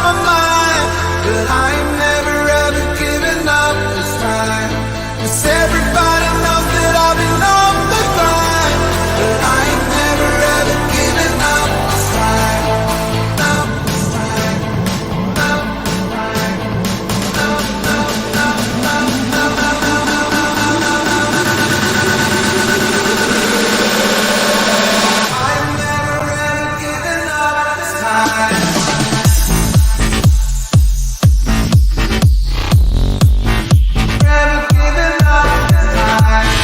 my mind, but I ain't never ever giving up this time. 'Cause everybody knows that I've been on the grind, but I ain't never ever giving up this time. Up this time. Up this time. Up, up, up, up, up, up, I'm never ever giving up this time. Never giving up this time.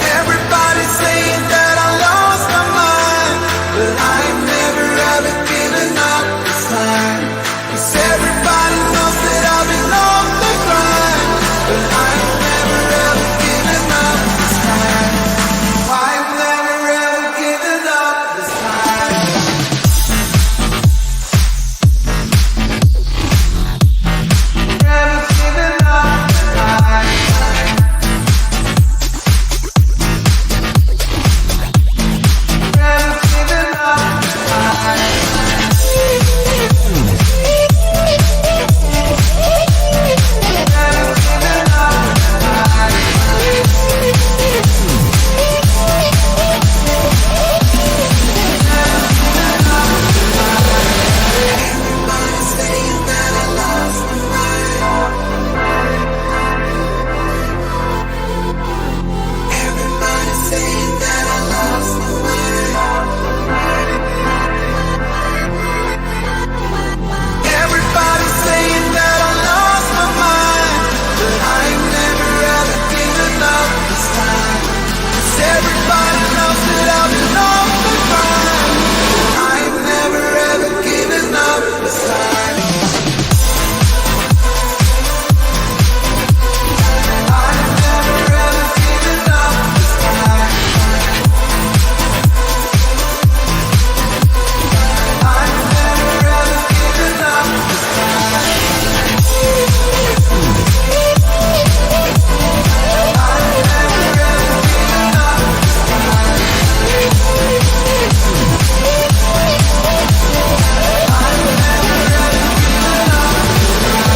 Everybody's saying that I lost my mind, but I ain't never ever giving up this time. 'Cause everybody knows that I've been on the grind, but I ain't never ever giving up this time. I ain't never ever giving up this time. Never giving up this time. Never giving up this time. Never giving up this time. Everybody's saying that I lost my mind. Everybody's saying that I lost my mind. Everybody's saying that I lost my mind, but I ain't never ever giving up this time. 'Cause everybody knows that I've been on the grind, but I ain't never ever giving up this time. I ain't never ever giving up this time. I ain't never ever giving up this time. I ain't never ever giving up this time. I ain't never ever giving up this time.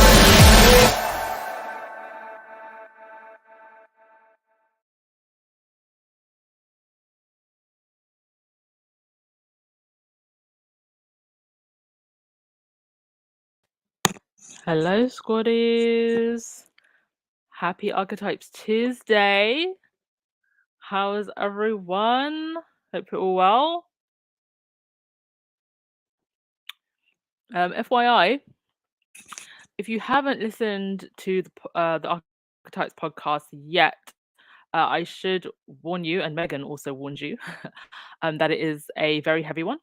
Hello, squaddies. Happy Archetypes Tuesday. How is everyone? Hope you're all well. FYI, if you haven't listened to the Archetypes podcast yet, I should warn you, and Meghan also warned you, that it is a very heavy one.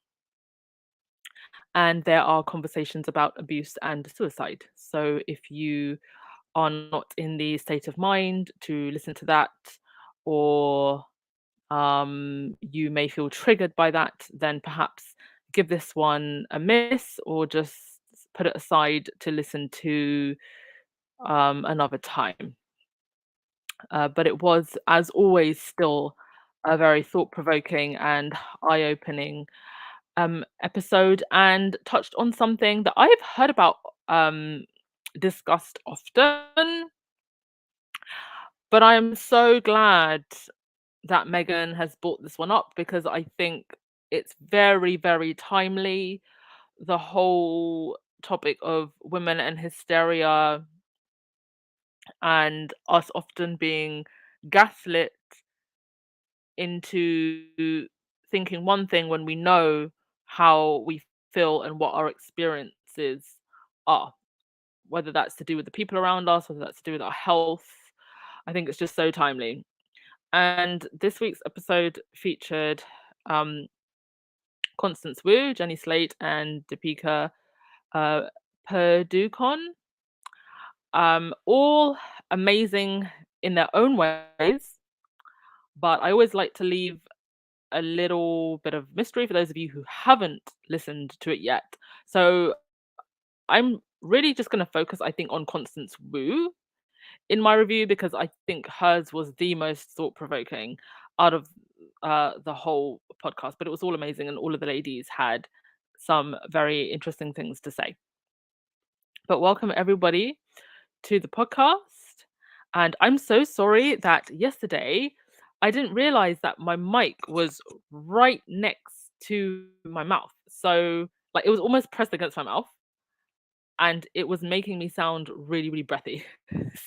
And there are conversations about abuse and suicide. So if you are not in the state of mind to listen to that, or you may feel triggered by that, then perhaps give this one a miss, or just put it aside to listen to another time. But it was, as always, still a very thought-provoking and eye-opening episode, and touched on something that I've heard about discussed often. But I am so glad that Meghan has brought this one up, because I think it's very, very timely. The whole topic of women and hysteria, and us often being gaslit into thinking one thing when we know how we feel and what our experiences are, whether that's to do with the people around us, whether that's to do with our health. I think it's just so timely. And this week's episode featured Constance Wu, Jenny Slate, and Deepika Padukone. All amazing in their own ways. but I always like to leave a little bit of mystery for those of you who haven't listened to it yet. So I'm really just going to focus, I think, on Constance Wu in my review because I think hers was the most thought provoking out of the whole podcast. But it was all amazing, and all of the ladies had some very interesting things to say. But welcome everybody to the podcast. And I'm so sorry that yesterday I didn't realize that my mic was right next to my mouth. So, like, it was almost pressed against my mouth and it was making me sound really, really breathy.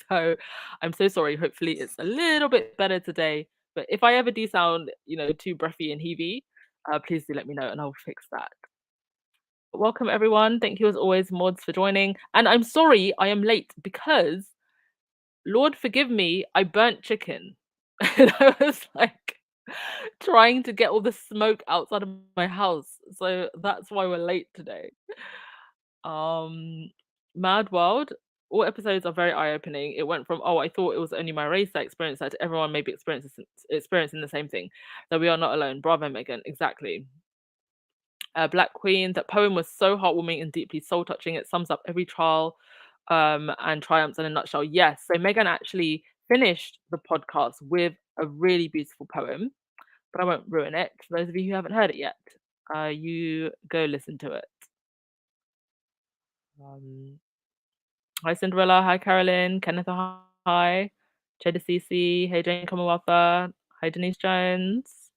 So, I'm so sorry. Hopefully, it's a little bit better today. But if I ever do sound, too breathy and heavy, please do let me know and I'll fix that. Welcome, everyone. Thank you, as always, mods, for joining. And I'm sorry I am late because, Lord forgive me, I burnt chicken. And I was like trying to get all the smoke outside of my house. So that's why we're late today. Um Mad World. All episodes are very eye-opening. It went from, oh, I thought it was only my race that experienced that, to everyone maybe experiencing the same thing. That we are not alone. Bravo, Meghan. Exactly. Black Queen. That poem was so heartwarming and deeply soul touching. It sums up every trial and triumphs in a nutshell. Yes. So Megan actually finished the podcast with a really beautiful poem, but I won't ruin it for those of you who haven't heard it yet. You go listen to it. Um, Hi Cinderella. Hi Carolyn. Kenneth. Hi. Jada Cece. Hey Jane Commonwealther. Hi Denise Jones.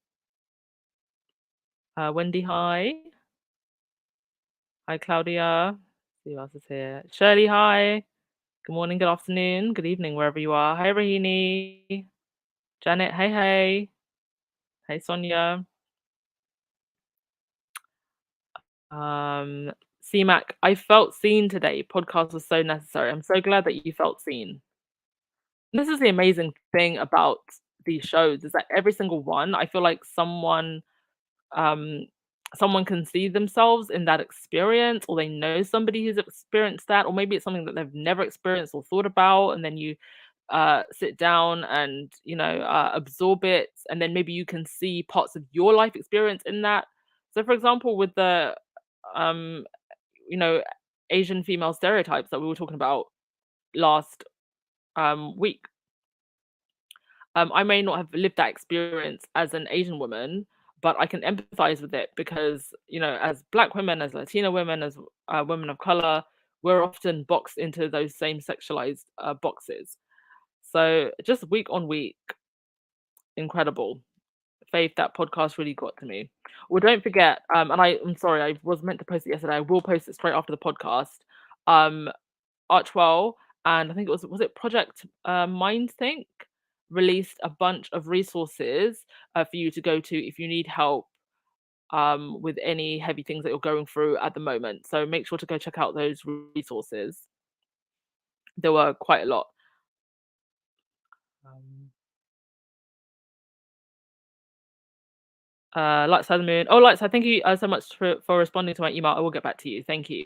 Wendy. Hi. Hi Claudia. See who else is here. Shirley. Hi. Good morning, good afternoon, good evening, wherever you are. Hi, Rahini. Janet, hey, hey. Hey, Sonia. CMAC, I felt seen today. Podcast was so necessary. I'm so glad that you felt seen. This is the amazing thing about these shows is that every single one, I feel like um someone can see themselves in that experience, or they know somebody who's experienced that, or maybe it's something that they've never experienced or thought about, and then you sit down and absorb it, and then maybe you can see parts of your life experience in that. So for example, with the um you know Asian female stereotypes that we were talking about last week, I may not have lived that experience as an Asian woman, but I can empathize with it because, as Black women, as Latina women, as women of color, we're often boxed into those same sexualized boxes. So just week on week, incredible. Faith, that podcast really got to me. Well, don't forget, and I'm sorry, I was meant to post it yesterday. I will post it straight after the podcast. Um, Archwell, and I think was it Project Mindthink, released a bunch of resources for you to go to if you need help with any heavy things that you're going through at the moment. So make sure to go check out those resources. There were quite a lot. Um, Lights of the Moon. Oh, Lights, thank you so much for responding to my email. I will get back to you. Thank you.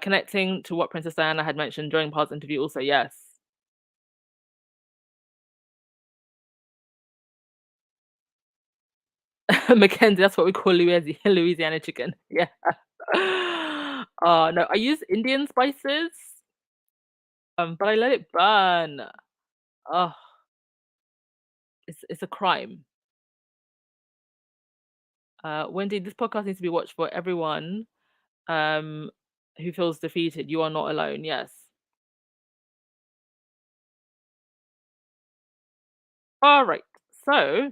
Connecting to what Princess Diana had mentioned during Par's interview also, yes. Mackenzie, that's what we call Louisiana chicken. Yeah. No, I use Indian spices, but I let it burn. Oh, it's a crime. Wendy, this podcast needs to be watched for everyone um who feels defeated. You are not alone. Yes. All right. So,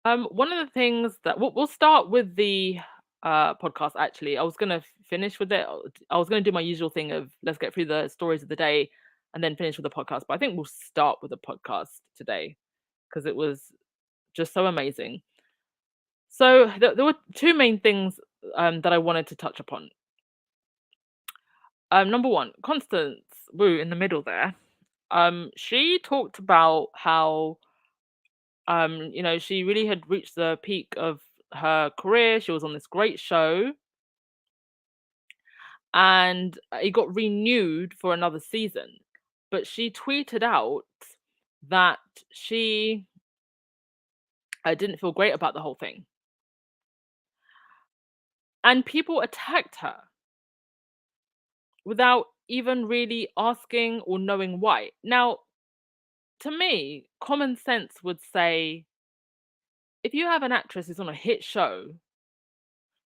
one of the things that we'll start with the podcast. Actually, I was gonna finish with it. I was gonna do my usual thing of let's get through the stories of the day and then finish with the podcast. But I think we'll start with the podcast today because it was just so amazing. So there were two main things that I wanted to touch upon. Number one, Constance Wu in the middle there. She talked about how she really had reached the peak of her career. She was on this great show, and it got renewed for another season. But she tweeted out that she didn't feel great about the whole thing. And people attacked her without even really asking or knowing why. Now, to me, common sense would say if you have an actress who's on a hit show,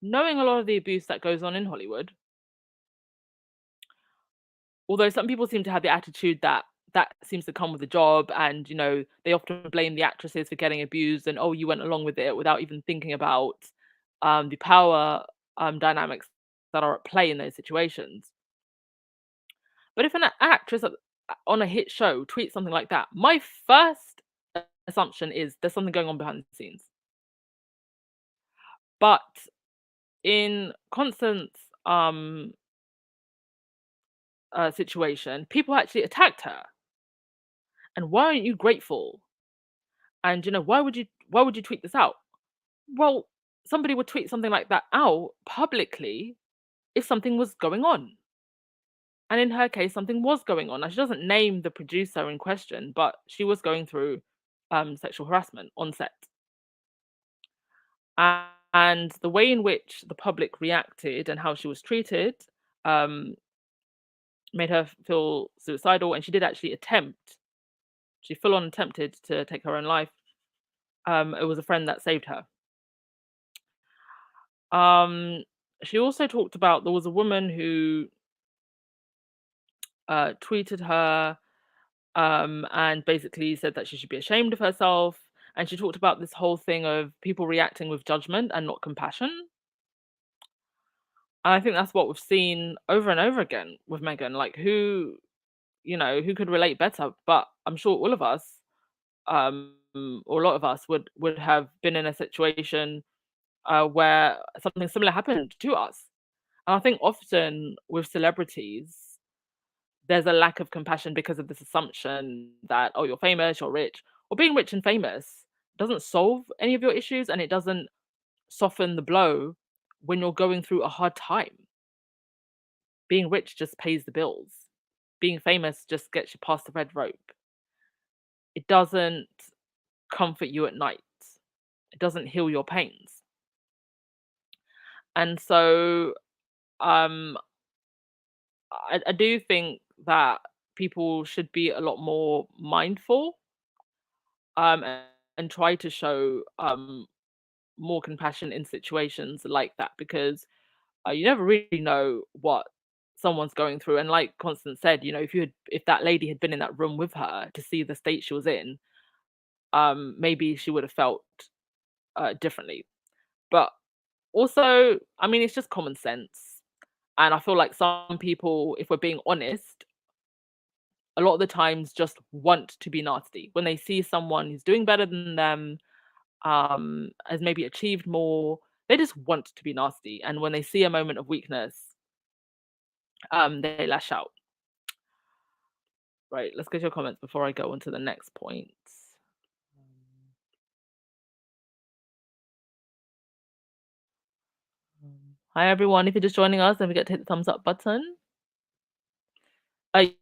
knowing a lot of the abuse that goes on in Hollywood, although some people seem to have the attitude that that seems to come with the job, and they often blame the actresses for getting abused, and oh, you went along with it without even thinking about the power dynamics that are at play in those situations. But if an actress on a hit show tweets something like that, my first assumption is there's something going on behind the scenes. But in Constance situation, people actually attacked her. And why aren't you grateful? And why would you tweet this out? Well, somebody would tweet something like that out publicly if something was going on. And in her case, something was going on. Now, she doesn't name the producer in question, but she was going through sexual harassment on set. And the way in which the public reacted and how she was treated um, made her feel suicidal. And she did actually she full on attempted to take her own life. It was a friend that saved her. Um, she also talked about there was a woman who tweeted her and basically said that she should be ashamed of herself. And she talked about this whole thing of people reacting with judgment and not compassion. And I think that's what we've seen over and over again with Meghan. Like who could relate better? But I'm sure all of us, or a lot of us, would have been in a situation where something similar happened to us. And I think often with celebrities, there's a lack of compassion because of this assumption that, oh, you're famous, you're rich. Or being rich and famous doesn't solve any of your issues, and it doesn't soften the blow when you're going through a hard time. Being rich just pays the bills. Being famous just gets you past the red rope. It doesn't comfort you at night. It doesn't heal your pains. And so um I do think that people should be a lot more mindful and, and try to show more compassion in situations like that, because you never really know what someone's going through. And like Constance said, if that lady had been in that room with her to see the state she was in, maybe she would have felt differently. But also, I mean, it's just common sense. And I feel like some people, if we're being honest, a lot of the times just want to be nasty. When they see someone who's doing better than them, has maybe achieved more, they just want to be nasty. And when they see a moment of weakness, they lash out. Right, let's get your comments before I go on to the next point. Hi everyone, if you're just joining us, don't forget to hit the thumbs up button.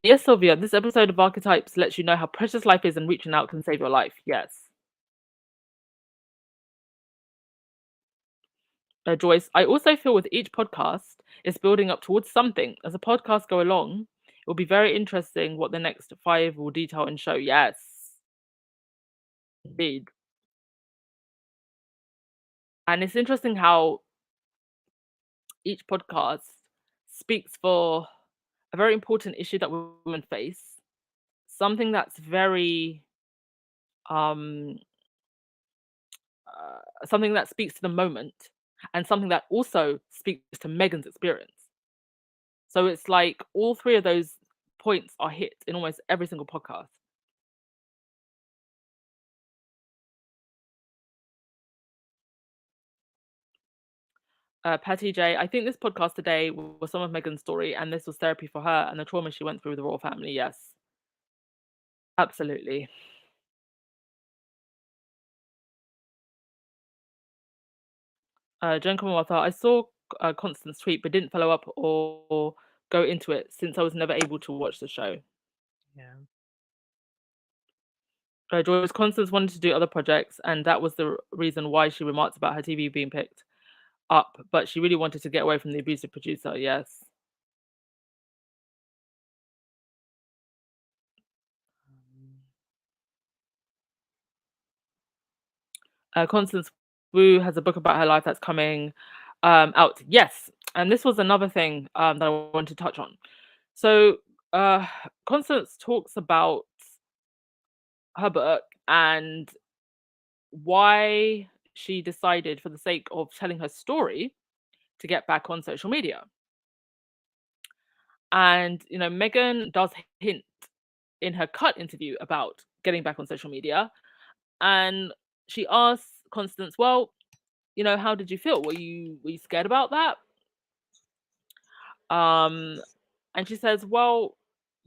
Yes, Sylvia, this episode of Archetypes lets you know how precious life is and reaching out can save your life. Yes. Joyce, I also feel with each podcast, it's building up towards something. As the podcasts go along, it will be very interesting what the next 5 will detail and show. Yes, indeed. And it's interesting how each podcast speaks for a very important issue that women face, something that's very um something that speaks to the moment, and something that also speaks to Meghan's experience. So it's like all 3 of those points are hit in almost every single podcast. Patty J, I think this podcast today was some of Meghan's story, and this was therapy for her and the trauma she went through with the royal family. Yes, absolutely. Jen Commonwealth, I saw Constance tweet, but didn't follow up or go into it since I was never able to watch the show. Yeah. Joyce Constance wanted to do other projects, and that was the reason why she remarked about her TV being picked up. But she really wanted to get away from the abusive producer. Yes. Constance Wu has a book about her life that's coming out. Yes, and this was another thing that I wanted to touch on. So uh, Constance talks about her book and why she decided, for the sake of telling her story, to get back on social media. And Meghan does hint in her cut interview about getting back on social media, and she asks Constance, "Well, how did you feel? Were you scared about that?" Um, and she says, "Well,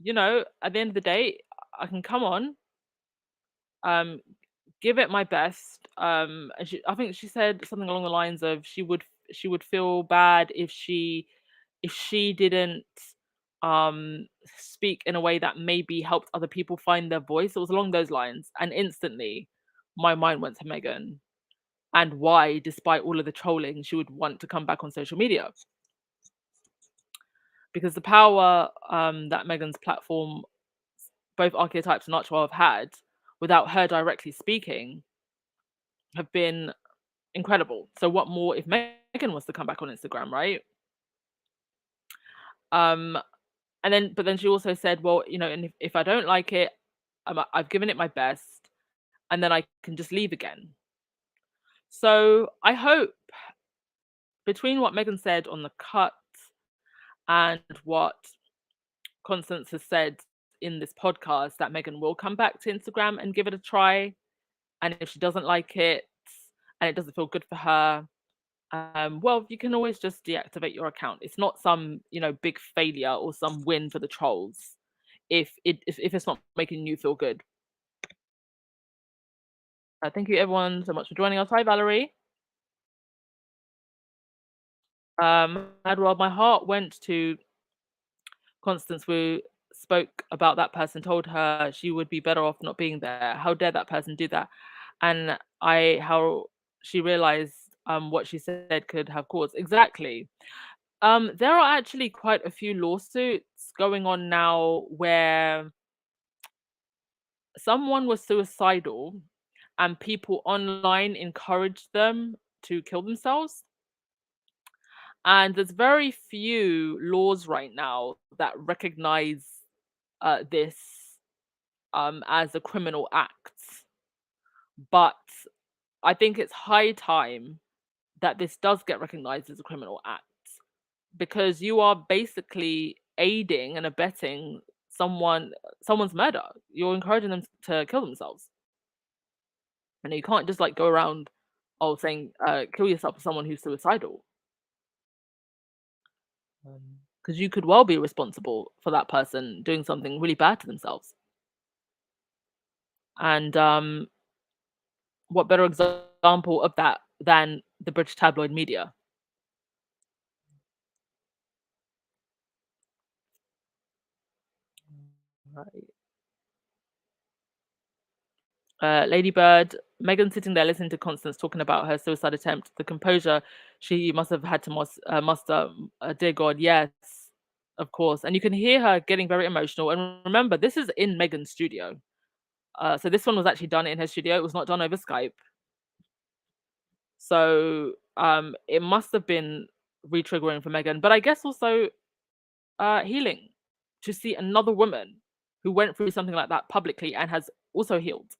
at the end of the day, I can come on, um, give it my best." And I think she said something along the lines of she would feel bad if she didn't speak in a way that maybe helped other people find their voice. It was along those lines, and instantly my mind went to Meghan and why, despite all of the trolling, she would want to come back on social media, because the power that Meghan's platform, both Archetypes and Archwell, have had without her directly speaking, have been incredible. So what more if Meghan was to come back on Instagram, right? Um, but then she also said, well, and if I don't like it, I've given it my best, and then I can just leave again. So I hope, between what Meghan said on the cut and what Constance has said in this podcast, that Meghan will come back to Instagram and give it a try. And if she doesn't like it and it doesn't feel good for her, well, you can always just deactivate your account. It's not some, big failure or some win for the trolls if it's not making you feel good. Thank you everyone so much for joining us. Hi Valerie. Adwell, my heart went to Constance Wu, spoke about that person, told her she would be better off not being there. How dare that person do that? And how she realized what she said could have caused. Exactly. There are actually quite a few lawsuits going on now where someone was suicidal and people online encouraged them to kill themselves. And there's very few laws right now that recognize this as a criminal act. But I think it's high time that this does get recognized as a criminal act, because you are basically aiding and abetting someone's murder. You're encouraging them to kill themselves. And you can't just like go around saying kill yourself for someone who's suicidal. Because you could well be responsible for that person doing something really bad to themselves. And what better example of that than the British tabloid media? Right. Lady Bird, Megan sitting there listening to Constance talking about her suicide attempt, the composure she must have had to muster. Dear God, yes, of course. And you can hear her getting very emotional. And remember, this is in Megan's studio. So this one was actually done in her studio. It was not done over Skype. So it must have been re-triggering for Megan. But I guess also healing to see another woman who went through something like that publicly and has also healed.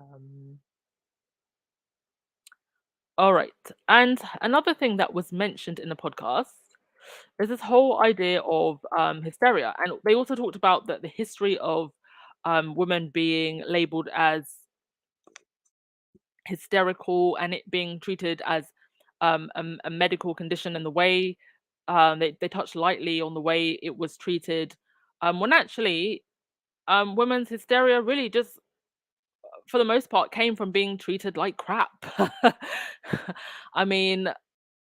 Um, all right. And another thing that was mentioned in the podcast is this whole idea of hysteria. And they also talked about the history of women being labeled as hysterical and it being treated as a medical condition, and the way they touched lightly on the way it was treated, when actually women's hysteria really just, for the most part, came from being treated like crap. I mean,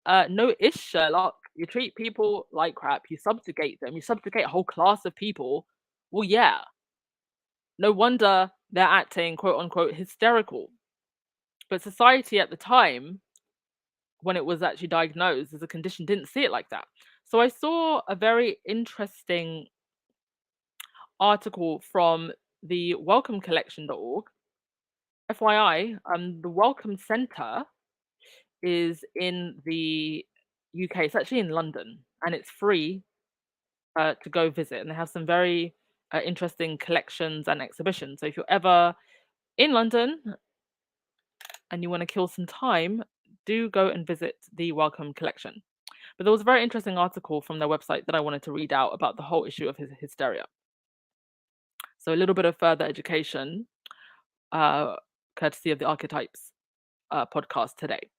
no ish, Sherlock. you treat people like crap, you subjugate them, you subjugate a whole class of people. Well, yeah, no wonder they're acting quote unquote hysterical. But society at the time, when it was actually diagnosed as a condition, didn't see it like that. So I saw a very interesting article from the welcomecollection.org. FYI, the Welcome Centre is in the UK. It's actually in London, and it's free to go visit. And they have some very interesting collections and exhibitions. So if you're ever in London and you want to kill some time, do go and visit the Welcome Collection. But there was a very interesting article from their website that I wanted to read out about the whole issue of hysteria. So a little bit of further education, courtesy of the Archetypes podcast today.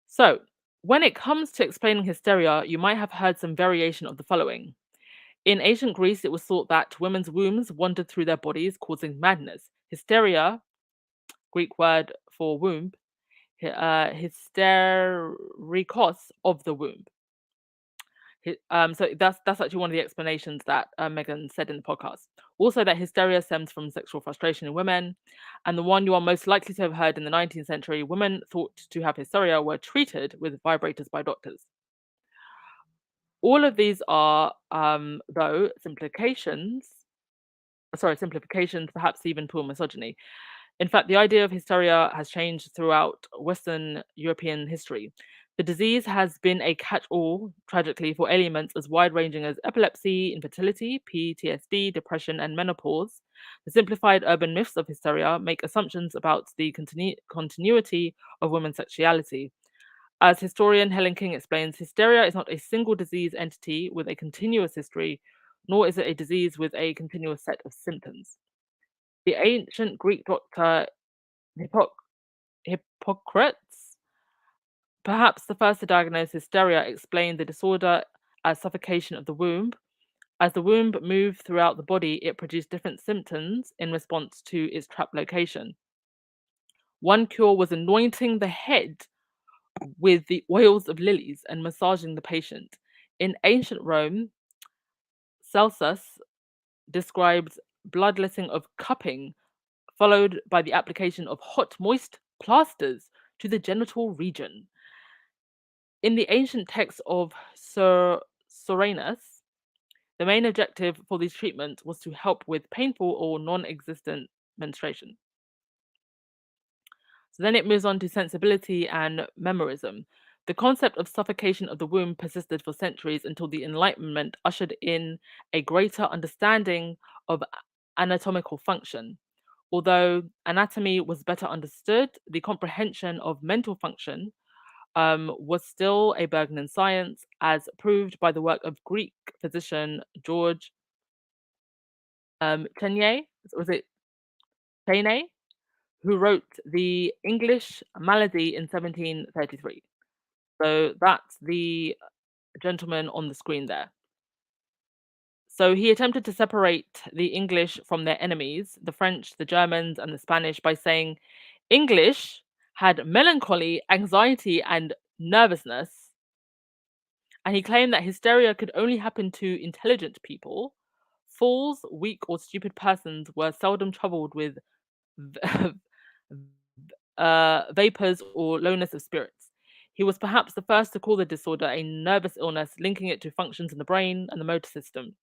So when it comes to explaining hysteria, you might have heard some variation of the following. In ancient Greece, it was thought that women's wombs wandered through their bodies, causing madness. Hysteria, Greek word for womb, hysterikos, of the womb. So that's actually one of the explanations that Meghan said in the podcast. Also, that hysteria stems from sexual frustration in women, and the one you are most likely to have heard in the 19th century: women thought to have hysteria were treated with vibrators by doctors. All of these are, though, simplifications, perhaps even pure misogyny. In fact, the idea of hysteria has changed throughout Western European history. The disease has been a catch-all, tragically, for ailments as wide-ranging as epilepsy, infertility, PTSD, depression, and menopause. The simplified urban myths of hysteria make assumptions about the continuity of women's sexuality. As historian Helen King explains, hysteria is not a single disease entity with a continuous history, nor is it a disease with a continuous set of symptoms. The ancient Greek doctor Hippocrates, perhaps the first to diagnose hysteria, explained the disorder as suffocation of the womb. As the womb moved throughout the body, it produced different symptoms in response to its trapped location. One cure was anointing the head with the oils of lilies and massaging the patient. In ancient Rome, Celsus describes bloodletting of cupping, followed by the application of hot, moist plasters to the genital region. In the ancient text of Soranus, the main objective for these treatments was to help with painful or non-existent menstruation. So then it moves on to sensibility and memorism. The concept of suffocation of the womb persisted for centuries until the Enlightenment ushered in a greater understanding of anatomical function. Although anatomy was better understood, the comprehension of mental function was still a burden in science, as proved by the work of Greek physician George Chenier, was it Chenier, who wrote the English Malady in 1733. So that's the gentleman on the screen there. So he attempted to separate the English from their enemies, the French, the Germans, and the Spanish, by saying English had melancholy, anxiety, and nervousness. And he claimed that hysteria could only happen to intelligent people. Fools, weak, or stupid persons were seldom troubled with vapors or lowness of spirits. He was perhaps the first to call the disorder a nervous illness, linking it to functions in the brain and the motor system.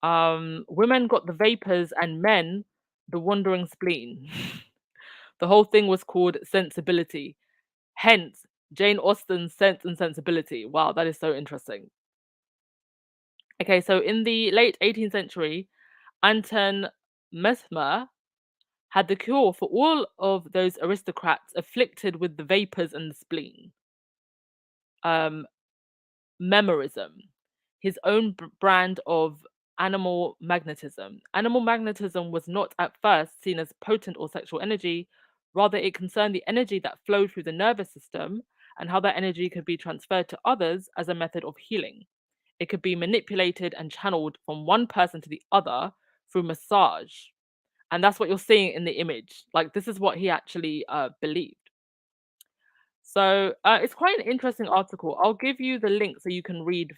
Women got the vapors and men the wandering spleen. The whole thing was called sensibility. Hence, Jane Austen's Sense and Sensibility. Wow, that is so interesting. Okay, so in the late 18th century, Anton Mesmer had the cure for all of those aristocrats afflicted with the vapors and the spleen. Memorism, his own brand of animal magnetism. Animal magnetism was not at first seen as potent or sexual energy. Rather, it concerned the energy that flowed through the nervous system and how that energy could be transferred to others as a method of healing. It could be manipulated and channeled from one person to the other through massage. And that's what you're seeing in the image. Like, this is what he actually believed. So it's quite an interesting article. I'll give you the link so you can read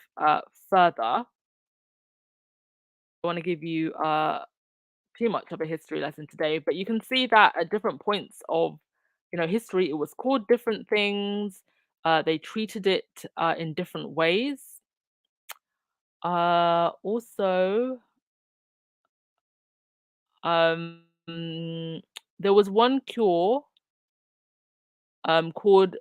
further. I want to give you too much of a history lesson today, but you can see that at different points of history, it was called different things. They treated it in different ways. Also, um, there was one cure called.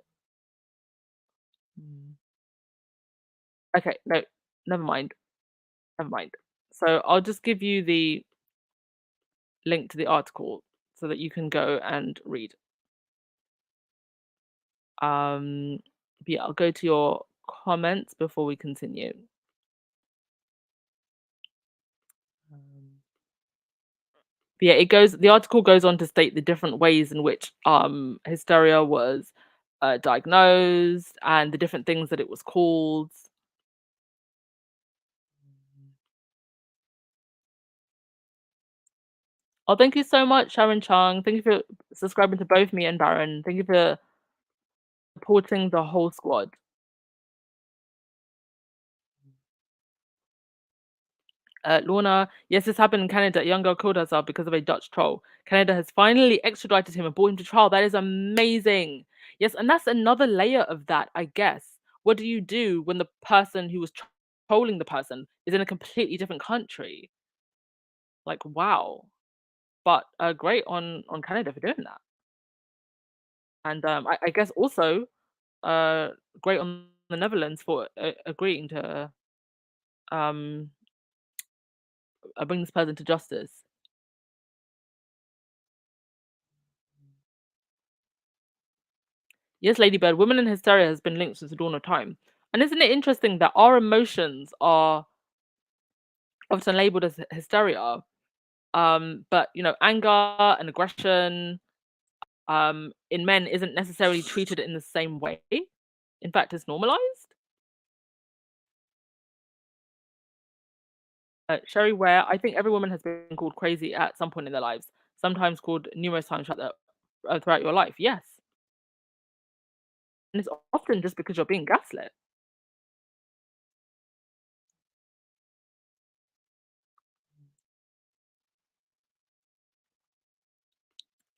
Okay, no, never mind, never mind. So I'll just give you the link to the article so that you can go and read. Um, but yeah, I'll go to your comments before we continue. Um, but yeah, the article goes on to state the different ways in which hysteria was diagnosed and the different things that it was called. Oh, thank you so much, Sharon Chung. Thank you for subscribing to both me and Baron. Thank you for supporting the whole squad. Lorna, yes, this happened in Canada. A young girl killed herself because of a Dutch troll. Canada has finally extradited him and brought him to trial. That is amazing. Yes, and that's another layer of that, I guess. What do you do when the person who was trolling the person is in a completely different country? Like, wow. But great on Canada for doing that. And I guess also uh, great on the Netherlands for agreeing to um, bring this person to justice. Yes, Ladybird, women in hysteria has been linked since the dawn of time. And isn't it interesting that our emotions are often labeled as hysteria? But anger and aggression in men isn't necessarily treated in the same way. In fact, it's normalized. Sherry Ware, I think every woman has been called crazy at some point in their lives, sometimes called numerous times throughout your life. Yes. And it's often just because you're being gaslit.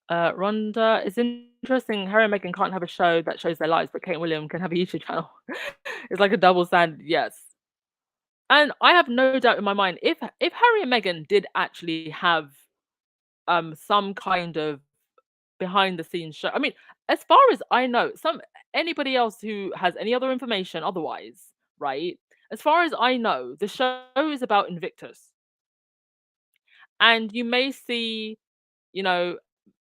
Rhonda, it's interesting. Harry and Meghan can't have a show that shows their lives, but Kate and William can have a YouTube channel. It's like a double standard, yes. And I have no doubt in my mind if Harry and Meghan did actually have some kind of behind the scenes show. I mean, as far as I know, some anybody else who has any other information otherwise, right? As far as I know, the show is about Invictus. And you may see, you know,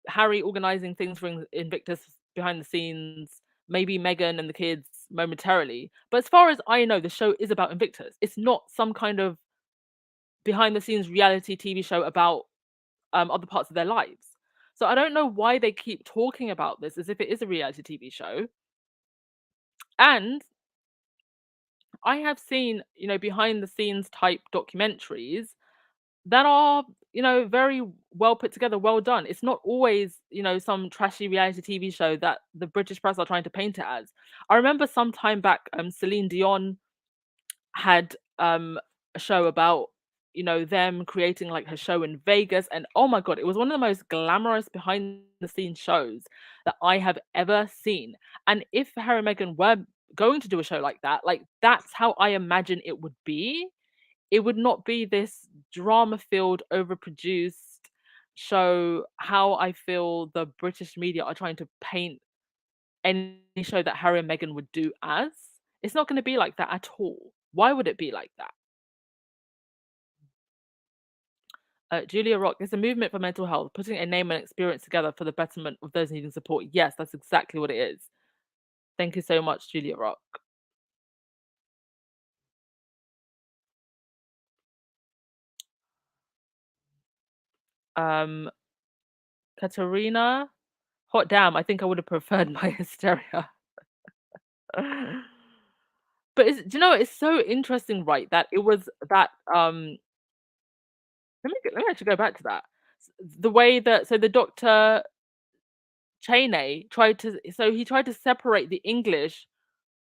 Harry organizing things for Invictus behind the scenes, maybe Meghan and the kids momentarily. But as far as I know, the show is about Invictus. It's not some kind of behind the scenes reality TV show about other parts of their lives. So I don't know why they keep talking about this as if it is a reality TV show. And I have seen, behind the scenes type documentaries that are, very well put together, well done. It's not always, some trashy reality TV show that the British press are trying to paint it as. I remember some time back, Celine Dion had a show about, them creating like her show in Vegas. And oh my God, it was one of the most glamorous behind the scenes shows that I have ever seen. And if Harry and Meghan were going to do a show like that, like that's how I imagine it would be. It would not be this drama filled, overproduced show. How I feel the British media are trying to paint any show that Harry and Meghan would do as. It's not going to be like that at all. Why would it be like that? Julia Rock, it's a movement for mental health, putting a name and experience together for the betterment of those needing support. Yes, that's exactly what it is. Thank you so much, Julia Rock. Um, Katerina, hot damn, I think I would have preferred my hysteria. But do you know it's so interesting, right? That it was that let me actually go back to that. The way that so the doctor Cheney tried to separate the English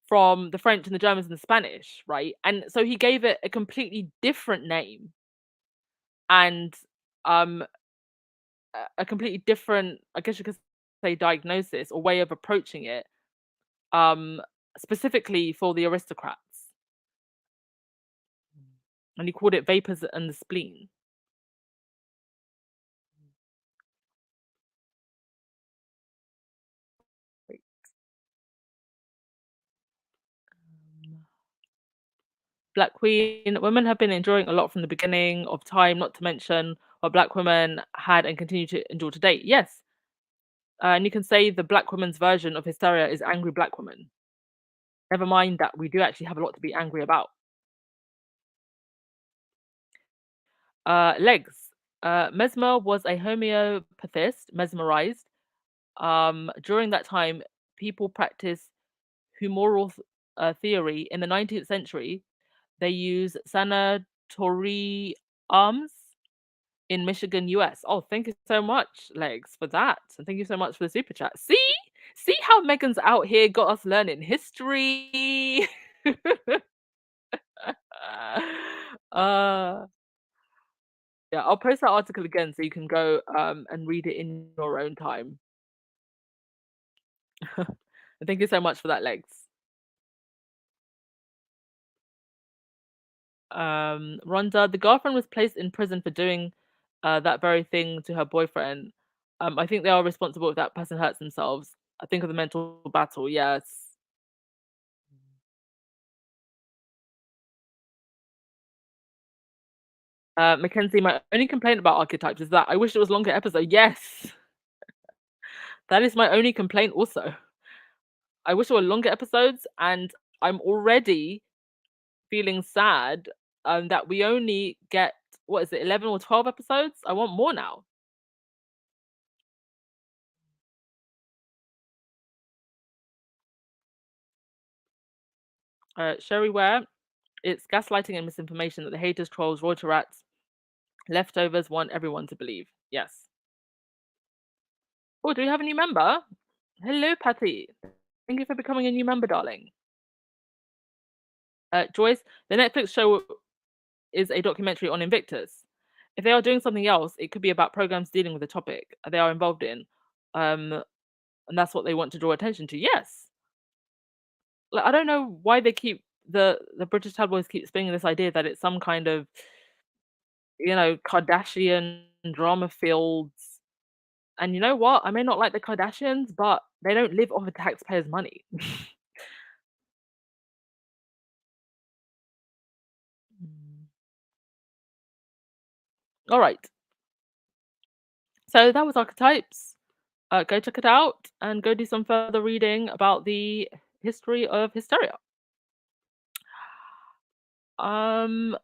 from the French and the Germans and the Spanish, right? And so he gave it a completely different name and um a completely different, I guess you could say, diagnosis or way of approaching it, um, specifically for the aristocrats. And he called it vapors and the spleen. Wait, um, Black Queen, women have been enduring a lot from the beginning of time, not to mention what Black women had and continue to endure to date. Yes. And you can say the Black woman's version of hysteria is angry Black woman. Never mind that we do actually have a lot to be angry about. Legs. Mesmer was a homeopathist, mesmerized. During that time, people practiced humoral theory. In the 19th century, they used sanatoriums in Michigan, US. Oh, thank you so much, Legs, for that. And thank you so much for the super chat. See how Megan's out here got us learning history. uh yeah, I'll post that article again so you can go and read it in your own time. And thank you so much for that, Legs. Rhonda, the girlfriend was placed in prison for doing that very thing to her boyfriend. I think they are responsible if that person hurts themselves. I think of the mental battle, yes. Mackenzie, my only complaint about archetypes is that I wish it was longer episode. Yes, that is my only complaint also. I wish there were longer episodes, and I'm already feeling sad that we only get, what is it, 11 or 12 episodes? I want more now. Sherry Ware, it's gaslighting and misinformation that the haters, trolls, Reuters rats, leftovers want everyone to believe. Yes. Oh, do we have a new member? Hello, Patty. Thank you for becoming a new member, darling. Joyce, the Netflix show is a documentary on Invictus. If they are doing something else, it could be about programs dealing with the topic they are involved in. And that's what they want to draw attention to. Yes. Like, I don't know why they keep the British tabloids keep spinning this idea that it's some kind of, Kardashian drama fields. And you know what? I may not like the Kardashians, but they don't live off of taxpayers' money. All right. So that was Archetypes. Go check it out and go do some further reading about the history of hysteria. Um,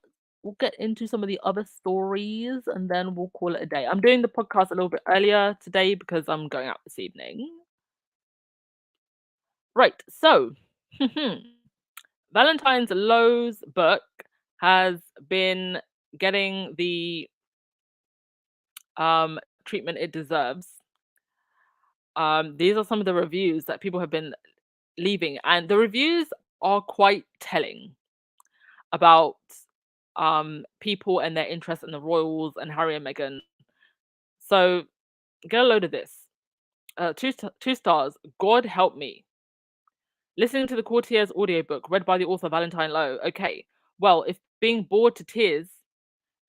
we'll get into some of the other stories and then we'll call it a day. I'm doing the podcast a little bit earlier today because I'm going out this evening. Right, so Valentine's Low's book has been getting the treatment it deserves. These are some of the reviews that people have been leaving, and the reviews are quite telling about people and their interest in the royals and Harry and Meghan. So get a load of this. Two stars. God help me. Listening to the Courtier's audiobook read by the author Valentine Low. Okay, well, if being bored to tears,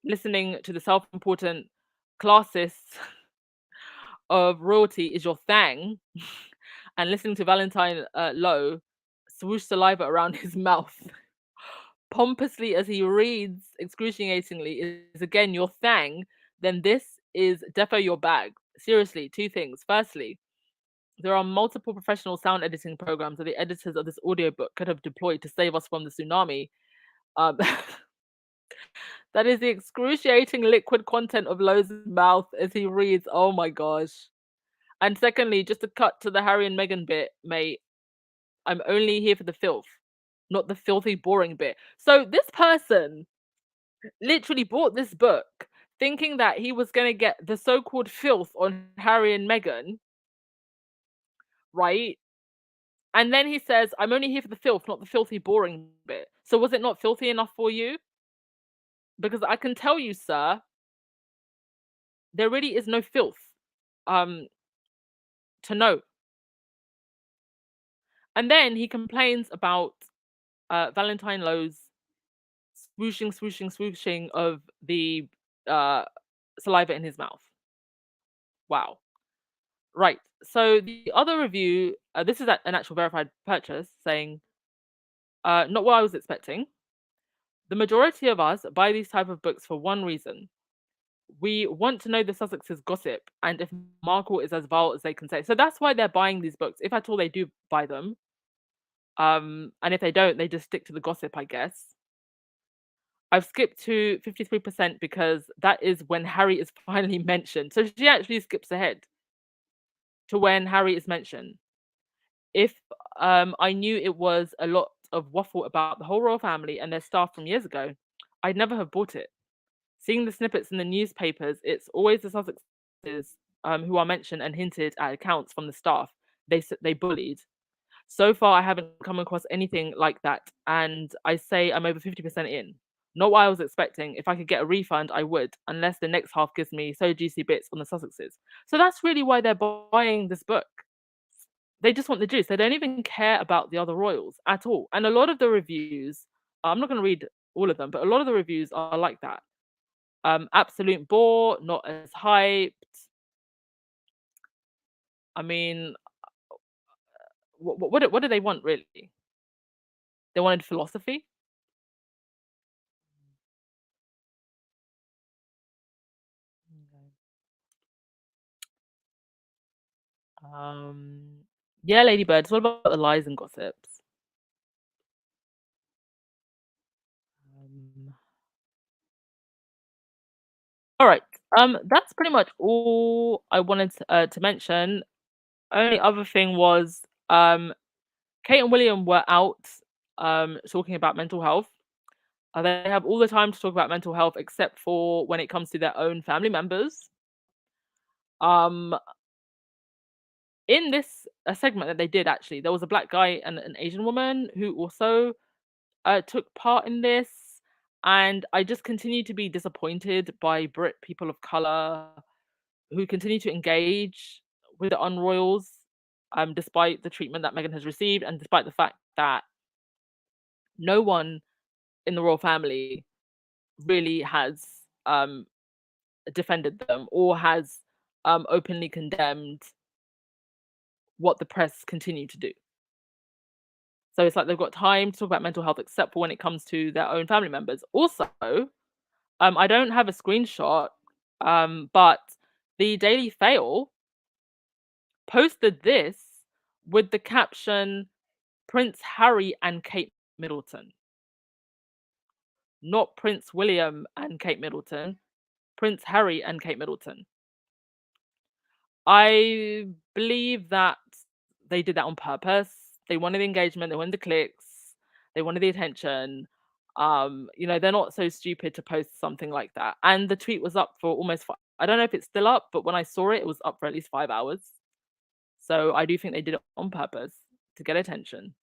listening to the self-important classists of royalty is your thing, and listening to Valentine Low swoosh saliva around his mouth pompously as he reads excruciatingly is again your thing, then this is defo your bag. Seriously, two things. Firstly, there are multiple professional sound editing programs that the editors of this audiobook could have deployed to save us from the tsunami. Um, that is the excruciating liquid content of Lowe's mouth as he reads. Oh my gosh. And secondly, just to cut to the Harry and Meghan bit, mate, I'm only here for the filth, not the filthy, boring bit. So this person literally bought this book thinking that he was going to get the so-called filth on Harry and Meghan, right? And then he says, "I'm only here for the filth, not the filthy, boring bit." So was it not filthy enough for you? Because I can tell you, sir, there really is no filth um, to know. And then he complains about Valentine Low's swooshing, swooshing, swooshing of the uh, saliva in his mouth. Wow. Right. So the other review, this is an actual verified purchase, saying, not what I was expecting. The majority of us buy these type of books for one reason. We want to know the Sussex's gossip and if Markle is as vile as they can say. So that's why they're buying these books. If at all they do buy them. And if they don't, they just stick to the gossip, I guess. I've skipped to 53% because that is when Harry is finally mentioned. So she actually skips ahead to when Harry is mentioned. If I knew it was a lot of waffle about the whole royal family and their staff from years ago, I'd never have bought it. Seeing the snippets in the newspapers, it's always the Sussexes who are mentioned and hinted at accounts from the staff they bullied. So far, I haven't come across anything like that, and I say I'm over 50% in. Not what I was expecting. If I could get a refund, I would, unless the next half gives me so juicy bits on the Sussexes. So that's really why they're buying this book. They just want the juice. They don't even care about the other royals at all. And a lot of the reviews, I'm not going to read all of them, but a lot of the reviews are like that. Absolute bore, not as hyped. I mean, what do they want really? They wanted philosophy. Okay. Um, yeah, Ladybirds. What about the lies and gossips? Um, all right. That's pretty much all I wanted to mention. Only other thing was, Kate and William were out talking about mental health. They have all the time to talk about mental health, except for when it comes to their own family members. Um, in this segment that they did, actually, there was a black guy and an Asian woman who also took part in this, and I just continue to be disappointed by Brit people of color who continue to engage with the Unroyals, despite the treatment that Meghan has received, and despite the fact that no one in the royal family really has um, defended them or has openly condemned what the press continue to do. So it's like they've got time to talk about mental health, except for when it comes to their own family members. Also, I don't have a screenshot, but the Daily Fail posted this with the caption Prince Harry and Kate Middleton. Not Prince William and Kate Middleton, Prince Harry and Kate Middleton. I believe that they did that on purpose. They wanted the engagement, they wanted the clicks, they wanted the attention. They're not so stupid to post something like that. And the tweet was up for almost I don't know if it's still up, but when I saw it, it was up for at least 5 hours. So I do think they did it on purpose to get attention.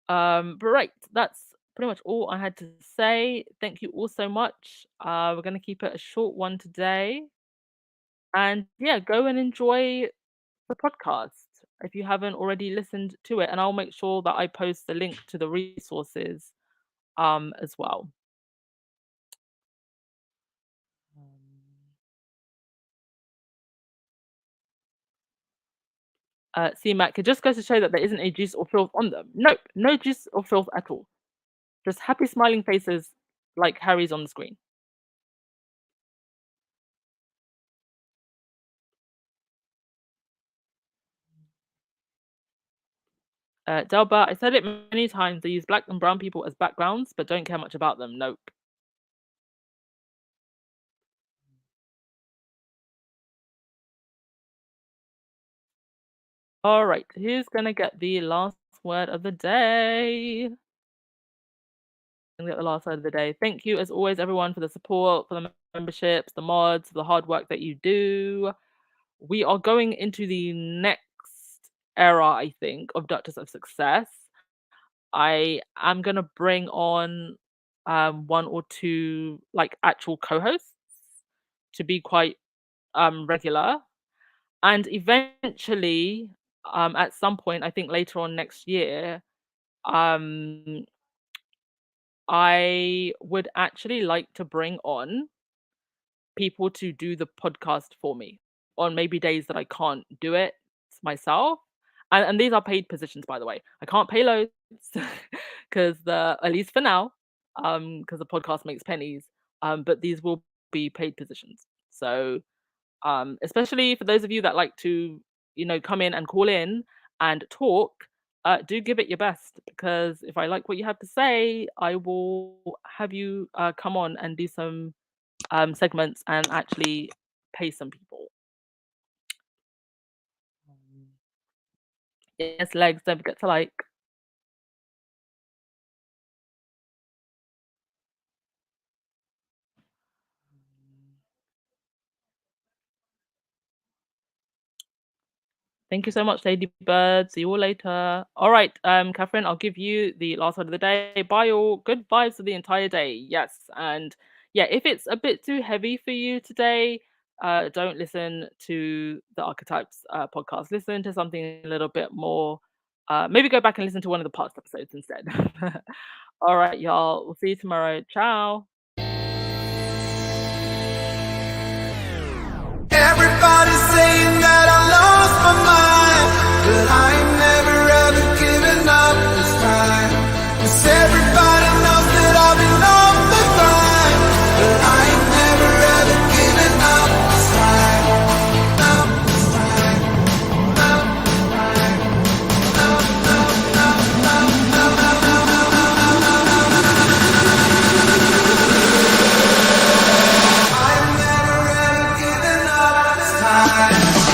But right, that's pretty much all I had to say. Thank you all so much. We're gonna keep it a short one today. And yeah, go and enjoy the podcast if you haven't already listened to it. And I'll make sure that I post the link to the resources as well. See, Mac, it just goes to show that there isn't a juice or filth on them. Nope, no juice or filth at all. Just happy smiling faces like Harry's on the screen. Delba, I said it many times. They use black and brown people as backgrounds, but don't care much about them. Nope. All right, who's gonna get the last word of the day? Gonna get the last word of the day. Thank you, as always, everyone, for the support, for the memberships, the mods, the hard work that you do. we are going into the next era, I think, of Duchess of Success. I am gonna bring on one or two like actual co-hosts to be quite regular. And eventually, at some point, I think later on next year, um, I would actually like to bring on people to do the podcast for me on maybe days that I can't do it myself. And these are paid positions, by the way. I can't pay loads because the at least for now, because the podcast makes pennies. But these will be paid positions. So especially for those of you that like to, come in and call in and talk, do give it your best because if I like what you have to say, I will have you come on and do some segments and actually pay some people. Yes, legs, don't forget to like. Thank you so much, Ladybird. See you all later. All right, Catherine, I'll give you the last word of the day. Bye all. Good vibes for the entire day. Yes. And yeah, if it's a bit too heavy for you today, don't listen to the Archetypes podcast. Listen to something a little bit more. Maybe go back and listen to one of the past episodes instead. All right, y'all. We'll see you tomorrow. Ciao. Everybody's saying that I lost my mind, but I ain't never ever given up this time. 'Cause everybody knows that I've been on the grind, but I ain't never ever given up this time. Up this time. Up this time. Up, up, up, up, up, up, up, up. I've never ever given up this time.